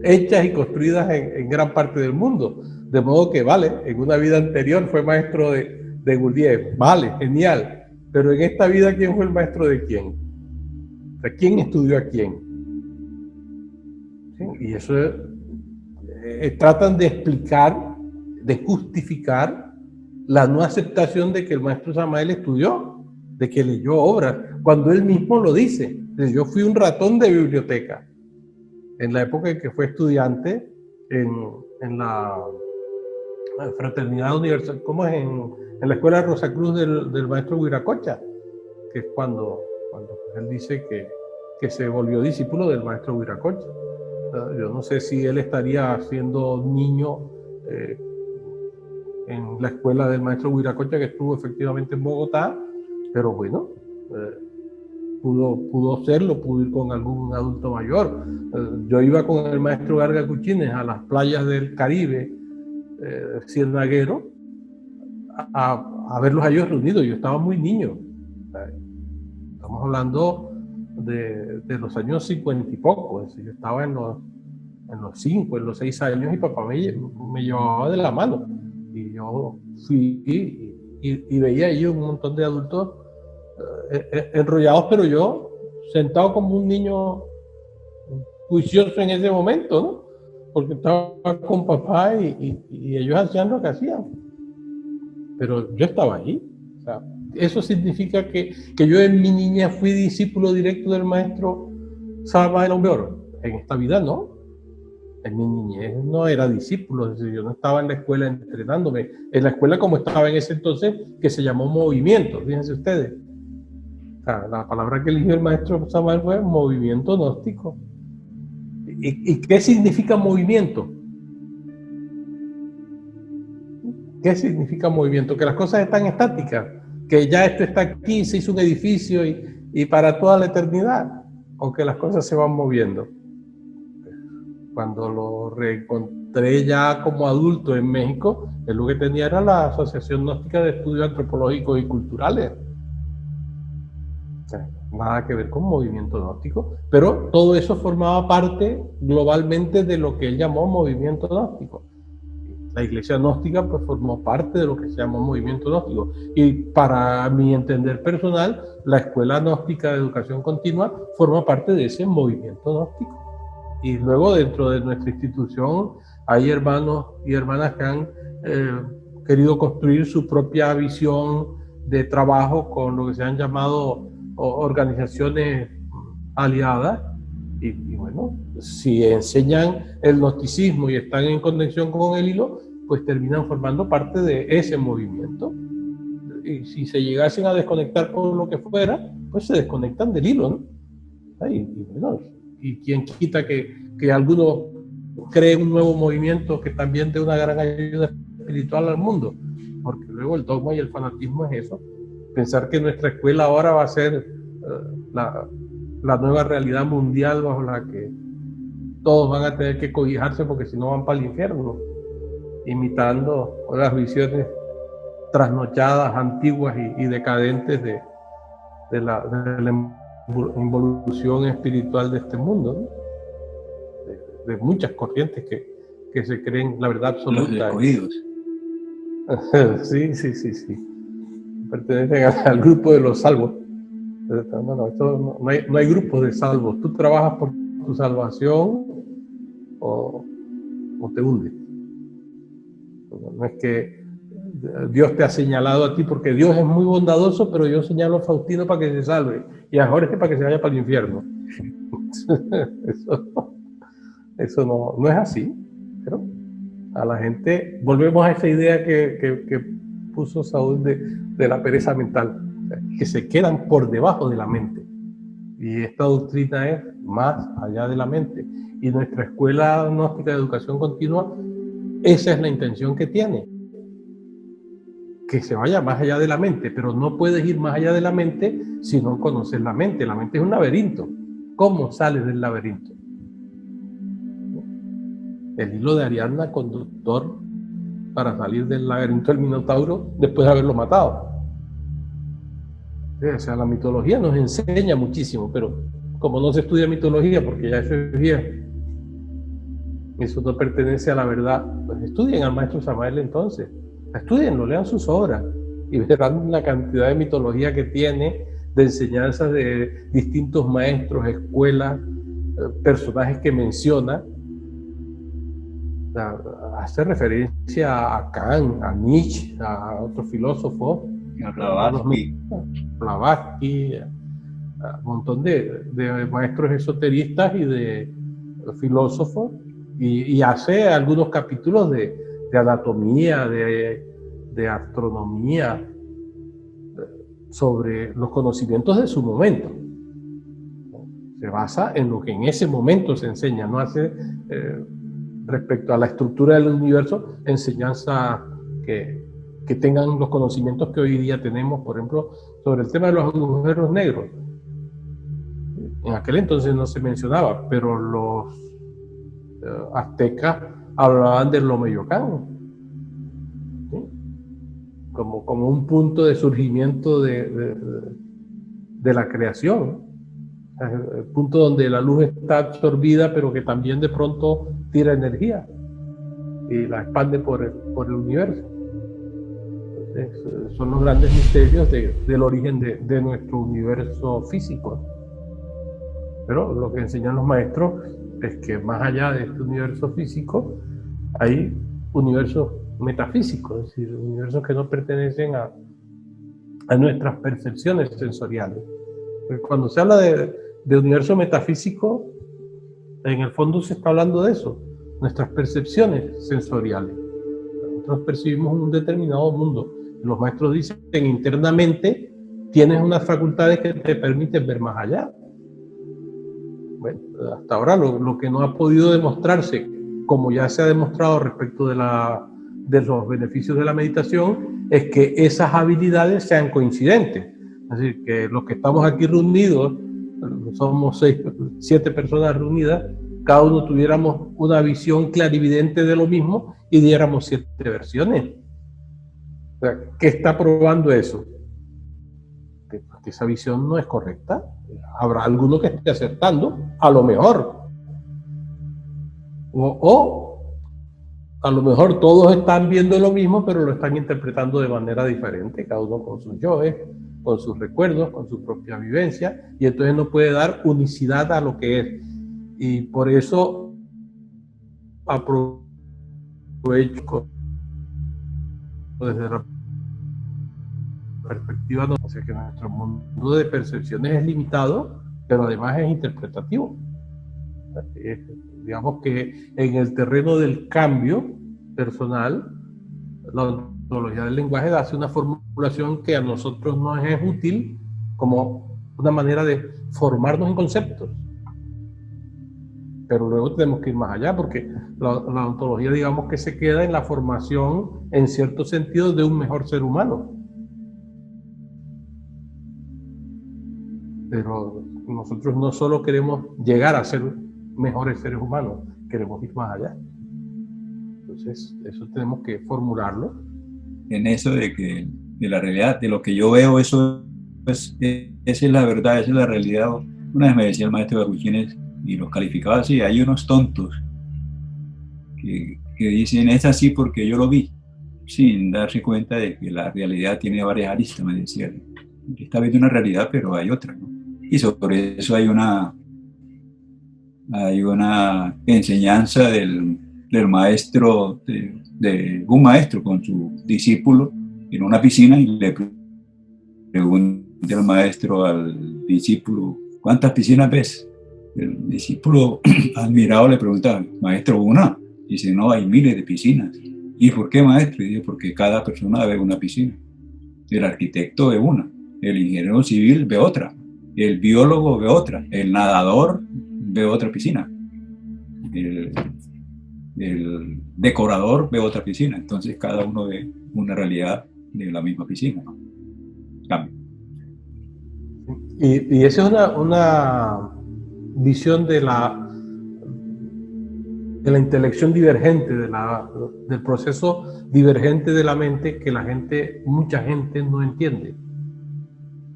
hechas y construidas en gran parte del mundo. De modo que, vale, en una vida anterior fue maestro de Gurdjieff, vale, genial, pero en esta vida, ¿quién fue el maestro de quién? O sea, ¿quién estudió a quién? ¿Sí? Y eso tratan de explicar, de justificar la no aceptación de que el maestro Samael estudió, de que leyó obras, cuando él mismo lo dice. Yo fui un ratón de biblioteca en la época en que fue estudiante en la Fraternidad Universal, ¿cómo es? En la Escuela Rosacruz del maestro Huiracocha, que es cuando él dice que se volvió discípulo del maestro Huiracocha. Yo no sé si él estaría siendo niño en la escuela del maestro Huiracocha, que estuvo efectivamente en Bogotá, pero bueno, pudo serlo, pudo ir con algún adulto mayor. Yo iba con el maestro Garga Cuchines a las playas del Caribe, cienaguero, a verlos a ellos reunidos. Yo estaba muy niño. Estamos hablando de los años 50 y poco. Yo estaba en los 5, en los 6 años, y papá me llevaba de la mano. Y yo fui y veía ahí un montón de adultos enrollados, pero yo sentado como un niño juicioso en ese momento, ¿no? Porque estaba con papá y ellos hacían lo que hacían. Pero yo estaba ahí. O sea, eso significa que yo en mi niñez fui discípulo directo del maestro Samael Aun Weor. En esta vida no. En mi niñez no era discípulo, es decir, yo no estaba en la escuela entrenándome. En la escuela, como estaba en ese entonces, que se llamó movimiento, fíjense ustedes. O sea, la palabra que eligió el maestro Samael fue movimiento gnóstico. ¿Y qué significa movimiento? ¿Qué significa movimiento? Que las cosas están estáticas, que ya esto está aquí, se hizo un edificio y para toda la eternidad, o que las cosas se van moviendo. Cuando lo reencontré ya como adulto en México, él lo que tenía era la Asociación Gnóstica de Estudios Antropológicos y Culturales. O sea, nada que ver con movimiento gnóstico, pero todo eso formaba parte globalmente de lo que él llamó movimiento gnóstico. La Iglesia gnóstica pues formó parte de lo que se llamó movimiento gnóstico, y para mi entender personal, la Escuela Gnóstica de Educación Continua forma parte de ese movimiento gnóstico. Y luego dentro de nuestra institución hay hermanos y hermanas que han querido construir su propia visión de trabajo con lo que se han llamado organizaciones aliadas. Y bueno, si enseñan el gnosticismo y están en conexión con el hilo, pues terminan formando parte de ese movimiento. Y si se llegasen a desconectar por lo que fuera, pues se desconectan del hilo, ¿no? Y bueno, y quién quita que alguno cree un nuevo movimiento que también dé una gran ayuda espiritual al mundo, porque luego el dogma y el fanatismo es eso, pensar que nuestra escuela ahora va a ser la nueva realidad mundial bajo la que todos van a tener que cobijarse, porque si no van para el infierno, imitando las visiones trasnochadas, antiguas y decadentes de la involución espiritual de este mundo, ¿no? De muchas corrientes que se creen la verdad absoluta. Los escogidos. Sí. Pertenecen al grupo de los salvos. Bueno, no hay grupos de salvos. Tú trabajas por tu salvación o te hundes. No es que Dios te ha señalado a ti, porque Dios es muy bondadoso, pero yo señalo a Faustino para que se salve y a Jorge para que se vaya para el infierno. Eso no es así. Pero a la gente, volvemos a esa idea que puso Saúl de la pereza mental, que se quedan por debajo de la mente. Y esta doctrina es más allá de la mente. Y nuestra Escuela Gnóstica de Educación Continua, esa es la intención que tiene. Que se vaya más allá de la mente, pero no puedes ir más allá de la mente si no conoces la mente. La mente es un laberinto. ¿Cómo sales del laberinto? El hilo de Ariadna, conductor para salir del laberinto del Minotauro después de haberlo matado. O sea, la mitología nos enseña muchísimo, pero como no se estudia mitología, porque ya eso es viejo, eso no pertenece a la verdad, pues estudien al maestro Samael entonces, estudienlo, lean sus obras y verán la cantidad de mitología que tiene, de enseñanzas de distintos maestros, escuelas, personajes que menciona. Hace referencia a Kant, a Nietzsche, a otros filósofos, a Blavatsky, a un montón de maestros esoteristas y de filósofos, y hace algunos capítulos de anatomía, de astronomía, sobre los conocimientos de su momento. Se basa en lo que en ese momento se enseña, no hace respecto a la estructura del universo enseñanza que tengan los conocimientos que hoy día tenemos, por ejemplo, sobre el tema de los agujeros negros. En aquel entonces no se mencionaba, pero los aztecas hablaban del Lomeyocán, ¿sí? como un punto de surgimiento de la creación, el punto donde la luz está absorbida, pero que también de pronto tira energía y la expande por el universo. Entonces, son los grandes misterios del origen de nuestro universo físico. Pero lo que enseñan los maestros es que más allá de este universo físico hay universos metafísicos, es decir, universos que no pertenecen a nuestras percepciones sensoriales. Porque cuando se habla de universo metafísico, en el fondo se está hablando de eso, nuestras percepciones sensoriales. Nosotros percibimos un determinado mundo. Los maestros dicen internamente tienes unas facultades que te permiten ver más allá. Bueno, hasta ahora lo que no ha podido demostrarse, como ya se ha demostrado respecto de los beneficios de la meditación, es que esas habilidades sean coincidentes. Es decir, que los que estamos aquí reunidos, somos 7 personas reunidas, cada uno tuviéramos una visión clarividente de lo mismo y diéramos 7 versiones. O sea, ¿qué está probando eso? Que esa visión no es correcta. Habrá alguno que esté acertando, a lo mejor. O a lo mejor todos están viendo lo mismo, pero lo están interpretando de manera diferente, cada uno con sus yoes, con sus recuerdos, con su propia vivencia, y entonces no puede dar unicidad a lo que es. Y por eso aprovecho desde la perspectiva, o sea, que nuestro mundo de percepciones es limitado, pero además es interpretativo. Digamos que en el terreno del cambio personal, la ontología del lenguaje hace una formulación que a nosotros nos es útil como una manera de formarnos en conceptos. Pero luego tenemos que ir más allá, porque la ontología, digamos que se queda en la formación, en cierto sentido, de un mejor ser humano. Pero nosotros no solo queremos llegar a ser mejores seres humanos, queremos ir más allá. Entonces, eso tenemos que formularlo. En eso de la realidad, de lo que yo veo, eso pues, esa es la verdad, esa es la realidad. Una vez me decía el maestro Garruchines, y los calificaba así: hay unos tontos que dicen es así porque yo lo vi, sin darse cuenta de que la realidad tiene varias aristas. Me decía, está viendo una realidad, pero hay otra, ¿no? Y sobre eso hay una enseñanza del maestro, de un maestro con su discípulo en una piscina, y le pregunta el maestro al discípulo: ¿cuántas piscinas ves? El discípulo, admirado, le pregunta: maestro, ¿una? Dice: no, hay miles de piscinas. ¿Y por qué, maestro? Dice: porque cada persona ve una piscina. El arquitecto ve una, el ingeniero civil ve otra, el biólogo ve otra, el nadador ve otra piscina, el decorador ve otra piscina. Entonces cada uno ve una realidad de la misma piscina, ¿no? Cambio. Y esa es una visión de la intelección divergente, del proceso divergente de la mente, que mucha gente no entiende.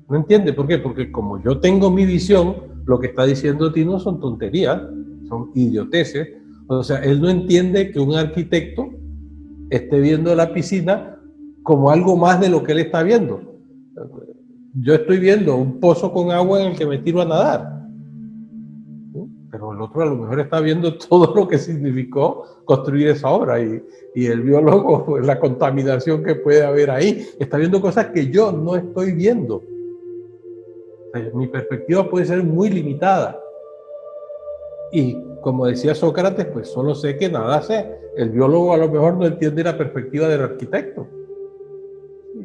No entiende, ¿por qué? Porque como yo tengo mi visión, lo que está diciendo Tino son tonterías, son idioteces, O sea, él no entiende que un arquitecto esté viendo la piscina como algo más de lo que él está viendo. Yo estoy viendo un pozo con agua en el que me tiro a nadar, pero el otro a lo mejor está viendo todo lo que significó construir esa obra, y el biólogo, pues, la contaminación que puede haber ahí, está viendo cosas que yo no estoy viendo. Mi perspectiva puede ser muy limitada. Y como decía Sócrates, pues solo sé que nada sé. El biólogo a lo mejor no entiende la perspectiva del arquitecto.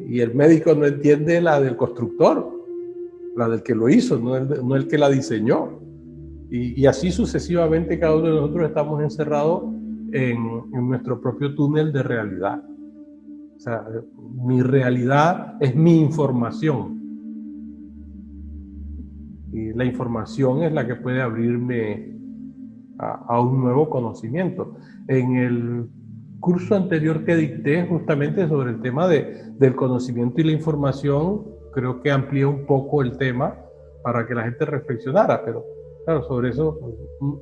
Y el médico no entiende la del constructor, la del que lo hizo, no el que la diseñó. Y así sucesivamente cada uno de nosotros estamos encerrados en nuestro propio túnel de realidad. O sea, mi realidad es mi información. Y la información es la que puede abrirme a un nuevo conocimiento. En el curso anterior que dicté justamente sobre el tema del conocimiento y la información, creo que amplié un poco el tema para que la gente reflexionara, pero claro, sobre eso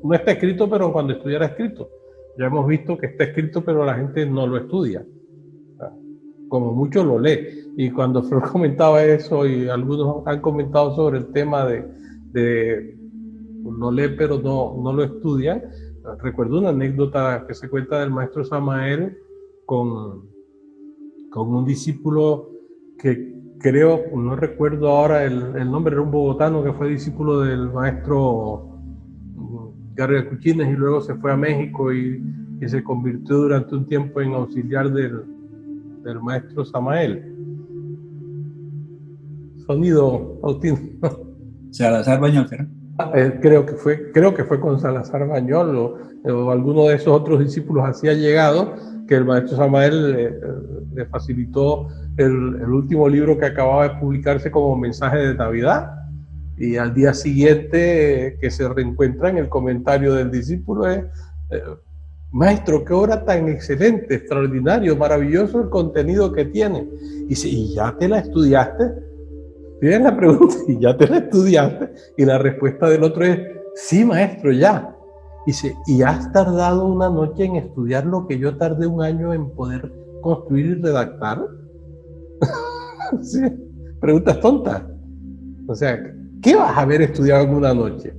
no está escrito, pero cuando estudiara escrito. Ya hemos visto que está escrito, pero la gente no lo estudia. Como mucho lo lee. Y cuando Flor comentaba eso, y algunos han comentado sobre el tema de lo lee pero no lo estudian, recuerdo una anécdota que se cuenta del maestro Samael con un discípulo que creo, no recuerdo ahora el nombre, era un bogotano que fue discípulo del maestro Garga Cuchines y luego se fue a México y se convirtió durante un tiempo en auxiliar del maestro Samael. Sonido, Faustino. Salazar Bañol, ¿verdad? Creo que fue con Salazar Bañol o alguno de esos otros discípulos así ha llegado, que el maestro Samael le facilitó el último libro que acababa de publicarse como mensaje de Navidad, y al día siguiente que se reencuentran, el comentario del discípulo es: maestro, qué obra tan excelente, extraordinario, maravilloso el contenido que tiene. Y dice: ¿y ya te la estudiaste? Tienes la pregunta, ¿y ya te la estudiaste? Y la respuesta del otro es: sí, maestro, ya. Dice: ¿y has tardado una noche en estudiar lo que yo tardé un año en poder construir y redactar? Sí, preguntas tontas. O sea, ¿qué vas a haber estudiado en una noche?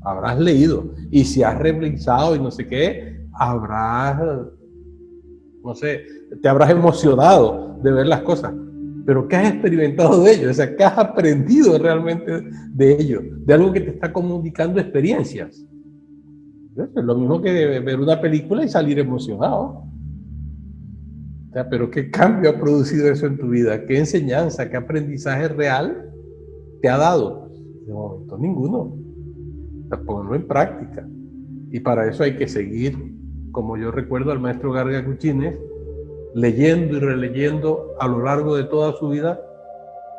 Habrás leído. Y si has revisado y no sé qué, habrás, no sé, te habrás emocionado de ver las cosas. Pero ¿qué has experimentado de ello? O sea, ¿qué has aprendido realmente de ello? De algo que te está comunicando experiencias. Es lo mismo que ver una película y salir emocionado. O sea, pero ¿qué cambio ha producido eso en tu vida? ¿Qué enseñanza, qué aprendizaje real te ha dado? De momento ninguno. O sea, ponlo en práctica. Y para eso hay que seguir, como yo recuerdo al maestro Garga Cuchines, leyendo y releyendo a lo largo de toda su vida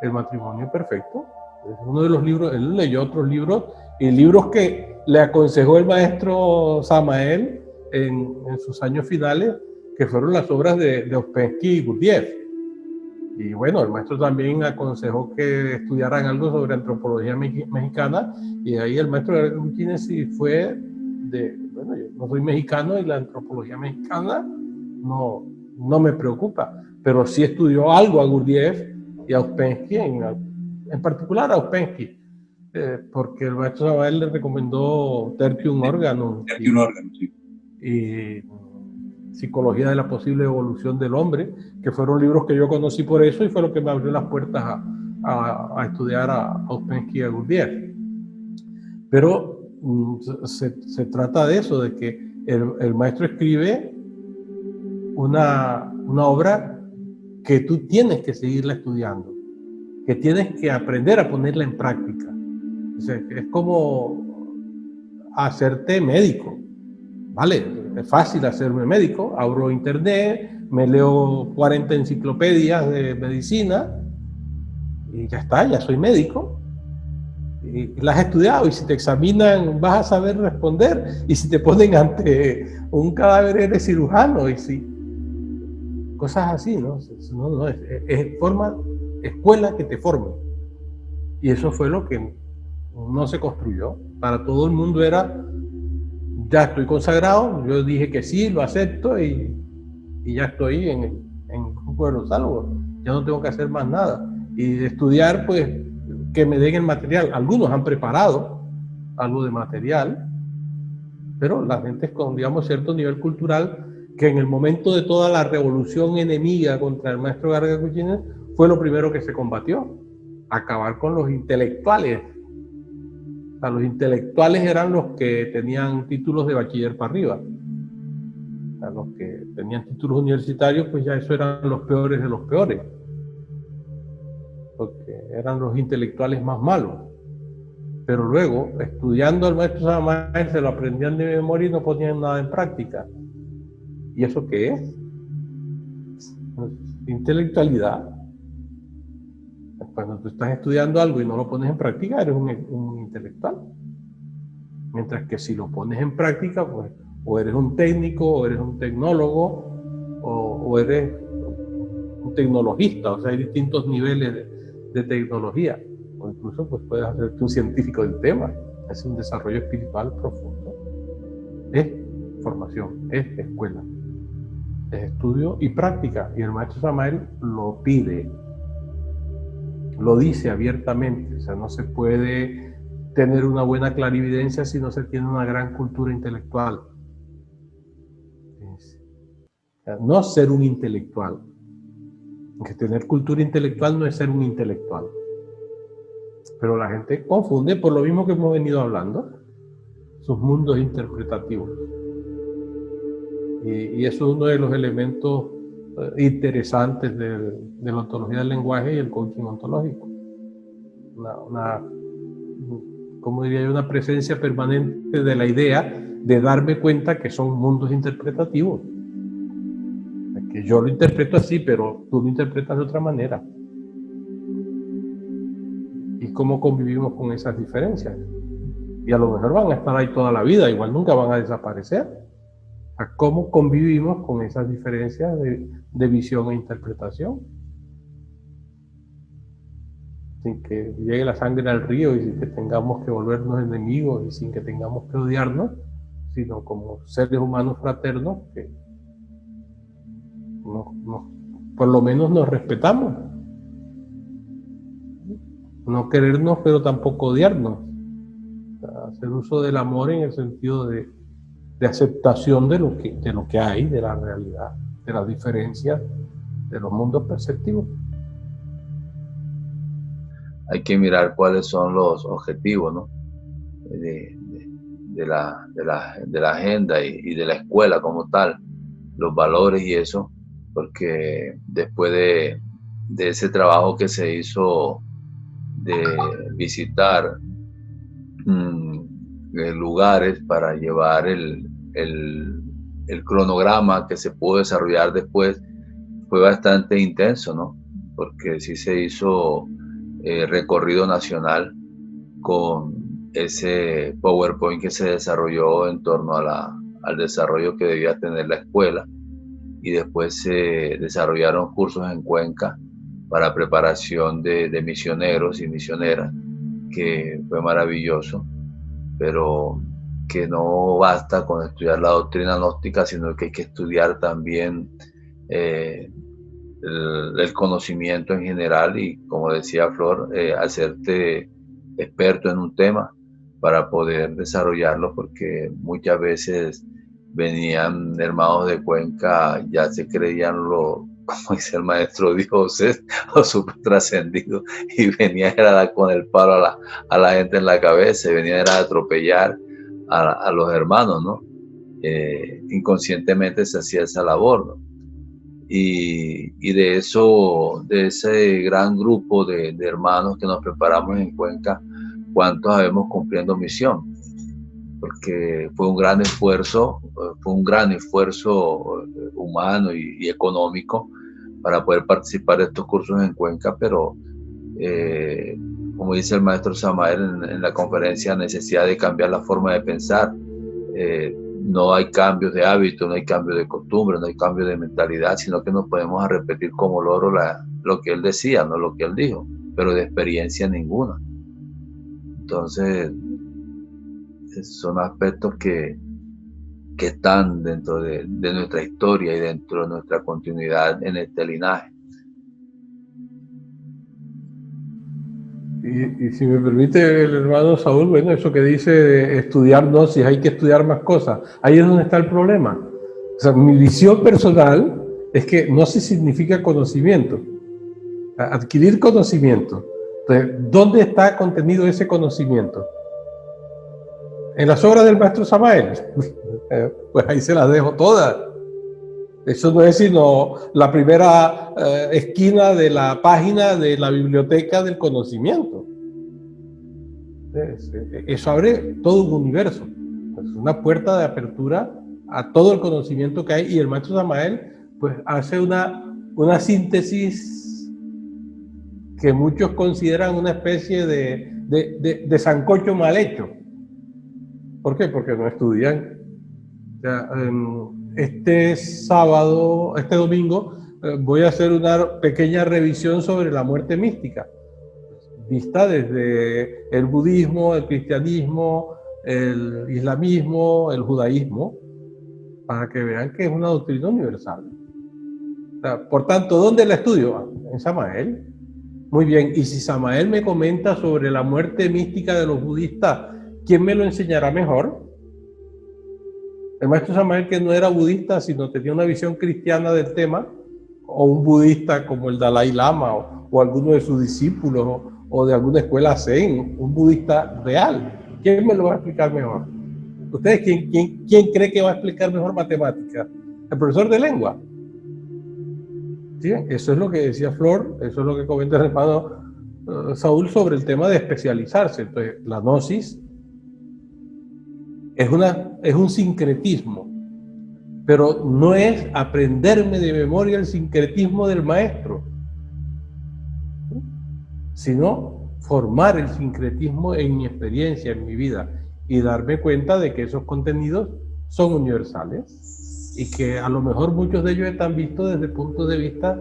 El matrimonio perfecto. Es uno de los libros. Él leyó otros libros, y libros que le aconsejó el maestro Samael en sus años finales, que fueron las obras de Ouspensky y Gurdjieff. Y bueno, el maestro también aconsejó que estudiaran algo sobre antropología mexicana, y ahí el maestro Cuchines sí fue bueno, yo no soy mexicano y la antropología mexicana no me preocupa, pero sí estudió algo a Gurdjieff y a Ouspensky, en particular a Ouspensky, porque el maestro Samael le recomendó Tertium Organum. Tertium Organum, sí. Y Psicología de la posible evolución del hombre, que fueron libros que yo conocí por eso, y fue lo que me abrió las puertas a estudiar a Ouspensky y a Gurdjieff. Pero se trata de eso, de que el maestro escribe una obra que tú tienes que seguirla estudiando, que tienes que aprender a ponerla en práctica. O sea, es como hacerte médico, ¿vale? Es fácil hacerme médico, abro internet, me leo 40 enciclopedias de medicina y ya está, ya soy médico. Y las has estudiado, y si te examinan vas a saber responder, y si te ponen ante un cadáver eres cirujano, y si cosas así, ¿no? Es escuela que te forma. Y eso fue lo que no se construyó. Para todo el mundo era: ya estoy consagrado, yo dije que sí, lo acepto y ya estoy en el grupo de los salvos, ya no tengo que hacer más nada. Y de estudiar, pues, que me den el material. Algunos han preparado algo de material, pero la gente con, digamos, cierto nivel cultural, que en el momento de toda la revolución enemiga contra el maestro Garga Kuchiner, fue lo primero que se combatió, acabar con los intelectuales. O sea, los intelectuales eran los que tenían títulos de bachiller para arriba. O sea, los que tenían títulos universitarios, pues ya eso eran los peores de los peores, porque eran los intelectuales más malos. Pero luego, estudiando al maestro Samael, se lo aprendían de memoria y no ponían nada en práctica. ¿Y eso qué es? Intelectualidad. Cuando tú estás estudiando algo y no lo pones en práctica, eres un intelectual. Mientras que si lo pones en práctica, pues o eres un técnico, o eres un tecnólogo, o eres un tecnologista. O sea, hay distintos niveles de tecnología. O incluso pues puedes hacerte un científico del tema. Es un desarrollo espiritual profundo. Es formación, es escuela, es estudio y práctica. Y el maestro Samael lo pide, lo dice abiertamente. O sea, no se puede tener una buena clarividencia si no se tiene una gran cultura intelectual. No ser un intelectual. Que tener cultura intelectual no es ser un intelectual. Pero la gente confunde, por lo mismo que hemos venido hablando, sus mundos interpretativos. Y eso es uno de los elementos interesantes de la ontología del lenguaje y el coaching ontológico. ¿Cómo diría yo? Una presencia permanente de la idea de darme cuenta que son mundos interpretativos. Que yo lo interpreto así, pero tú lo interpretas de otra manera. Y cómo convivimos con esas diferencias. Y a lo mejor van a estar ahí toda la vida, igual nunca van a desaparecer. O sea, cómo convivimos con esas diferencias de visión e interpretación. Sin que llegue la sangre al río y sin que tengamos que volvernos enemigos y sin que tengamos que odiarnos, sino como seres humanos fraternos que por lo menos nos respetamos. No querernos, pero tampoco odiarnos. O sea, hacer uso del amor en el sentido de aceptación de lo que hay, de la realidad, de las diferencias, de los mundos perceptivos. Hay que mirar cuáles son los objetivos, ¿no? de la agenda y de la escuela como tal, los valores y eso, porque después de ese trabajo que se hizo de visitar lugares para llevar el cronograma que se pudo desarrollar después, fue bastante intenso, ¿no? Porque sí se hizo recorrido nacional con ese PowerPoint que se desarrolló en torno al desarrollo que debía tener la escuela, y después se desarrollaron cursos en Cuenca para preparación de misioneros y misioneras, que fue maravilloso, pero que no basta con estudiar la doctrina gnóstica, sino que hay que estudiar también el conocimiento en general y, como decía Flor, hacerte experto en un tema para poder desarrollarlo, porque muchas veces venían hermanos de Cuenca, ya se creían como dice el maestro dioses o super trascendidos, y venía a dar con el palo a la gente en la cabeza, y venía a atropellar a los hermanos, ¿no? Inconscientemente se hacía esa labor, ¿no? Y de ese gran grupo de hermanos que nos preparamos en Cuenca, ¿cuántos sabemos cumpliendo misión? Porque fue un gran esfuerzo humano y económico para poder participar de estos cursos en Cuenca, pero como dice el maestro Samael en la conferencia, necesidad de cambiar la forma de pensar. No hay cambios de hábito, no hay cambios de costumbre, no hay cambios de mentalidad, sino que nos podemos repetir como loro lo que él decía, no lo que él dijo, pero de experiencia ninguna. Entonces, son aspectos que que están dentro de nuestra historia y dentro de nuestra continuidad en este linaje. Y si me permite el hermano Saúl, bueno, eso que dice de estudiar gnosis, hay que estudiar más cosas. Ahí es donde está el problema. O sea, mi visión personal es que gnosis significa conocimiento, adquirir conocimiento. Entonces, ¿dónde está contenido ese conocimiento? En las obras del maestro Samael. Pues ahí se las dejo todas. Eso no es sino la primera esquina de la página de la biblioteca del conocimiento. Eso abre todo un universo. Es una puerta de apertura a todo el conocimiento que hay, y el maestro Samael pues hace una síntesis que muchos consideran una especie de sancocho mal hecho. ¿Por qué? Porque no estudian. O sea, este domingo, voy a hacer una pequeña revisión sobre la muerte mística, vista desde el budismo, el cristianismo, el islamismo, el judaísmo, para que vean que es una doctrina universal. O sea, por tanto, ¿dónde la estudio? En Samael. Muy bien, y si Samael me comenta sobre la muerte mística de los budistas, ¿quién me lo enseñará mejor? El maestro Samael, que no era budista, sino tenía una visión cristiana del tema, o un budista como el Dalai Lama, o alguno de sus discípulos, o de alguna escuela Zen, un budista real. ¿Quién me lo va a explicar mejor? ¿Ustedes quién cree que va a explicar mejor matemáticas? ¿El profesor de lengua? ¿Sí? Eso es lo que decía Flor, eso es lo que comenta el hermano Saúl sobre el tema de especializarse. Entonces, la gnosis es un sincretismo, pero no es aprenderme de memoria el sincretismo del maestro, sino formar el sincretismo en mi experiencia, en mi vida, y darme cuenta de que esos contenidos son universales y que a lo mejor muchos de ellos están vistos desde puntos de vista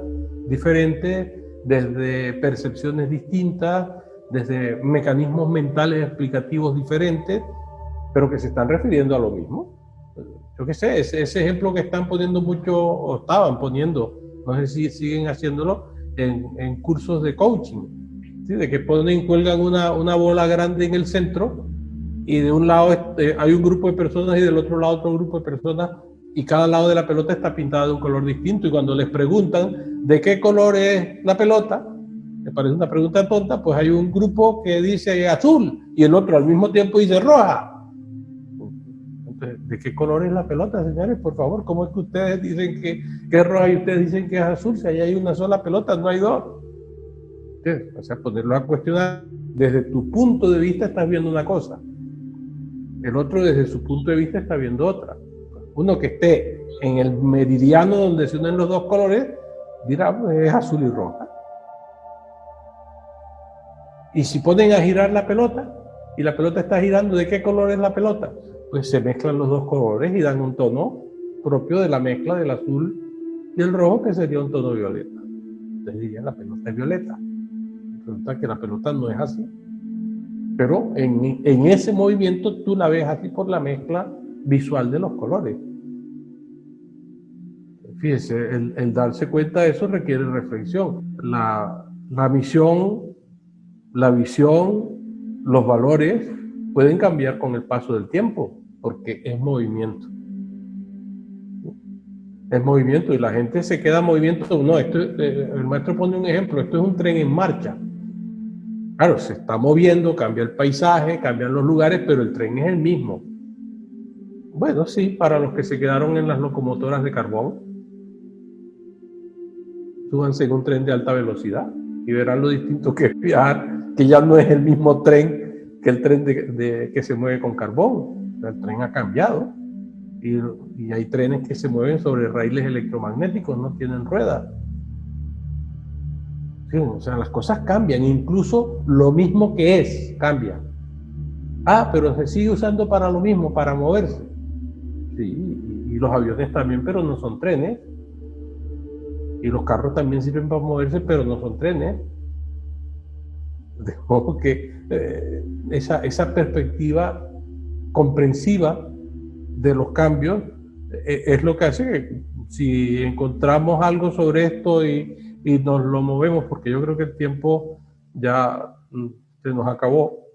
diferentes, desde percepciones distintas, desde mecanismos mentales explicativos diferentes, pero que se están refiriendo a lo mismo. Yo qué sé, ese ejemplo que están poniendo mucho, o estaban poniendo, no sé si siguen haciéndolo, en cursos de coaching, ¿sí? De que cuelgan una bola grande en el centro, y de un lado hay un grupo de personas y del otro lado otro grupo de personas, y cada lado de la pelota está pintada de un color distinto, y cuando les preguntan de qué color es la pelota, me parece una pregunta tonta, pues hay un grupo que dice azul y el otro al mismo tiempo dice roja. Entonces, ¿de qué color es la pelota, señores? Por favor, ¿cómo es que ustedes dicen que es roja y ustedes dicen que es azul? Si ahí hay una sola pelota, no hay dos. Entonces, o sea, ponerlo a cuestionar, desde tu punto de vista estás viendo una cosa, el otro desde su punto de vista está viendo otra. Uno que esté en el meridiano donde se unen los dos colores dirá, pues es azul y roja. Y si ponen a girar la pelota y la pelota está girando, ¿de qué color es la pelota? Pues se mezclan los dos colores y dan un tono propio de la mezcla del azul y el rojo, que sería un tono violeta. Entonces diría, la pelota es violeta. Resulta que la pelota no es así. Pero en ese movimiento tú la ves así por la mezcla visual de los colores. Fíjese, el darse cuenta de eso requiere reflexión. La misión, la visión, los valores pueden cambiar con el paso del tiempo, porque es movimiento. Es movimiento y la gente se queda en movimiento. No, el maestro pone un ejemplo, esto es un tren en marcha. Claro, se está moviendo, cambia el paisaje, cambian los lugares, pero el tren es el mismo. Bueno, sí, para los que se quedaron en las locomotoras de carbón, súbanse en un tren de alta velocidad y verán lo distinto que es viajar, que ya no es el mismo tren que el tren que se mueve con carbón. El tren ha cambiado y hay trenes que se mueven sobre raíles electromagnéticos, no tienen ruedas. Sí, o sea, las cosas cambian, incluso lo mismo que es, cambia. Ah, pero se sigue usando para lo mismo, para moverse. Sí, y los aviones también, pero no son trenes. Y los carros también sirven para moverse, pero no son trenes. De modo que esa perspectiva comprensiva de los cambios es lo que hace que si encontramos algo sobre esto y nos lo movemos, porque yo creo que el tiempo ya se nos acabó.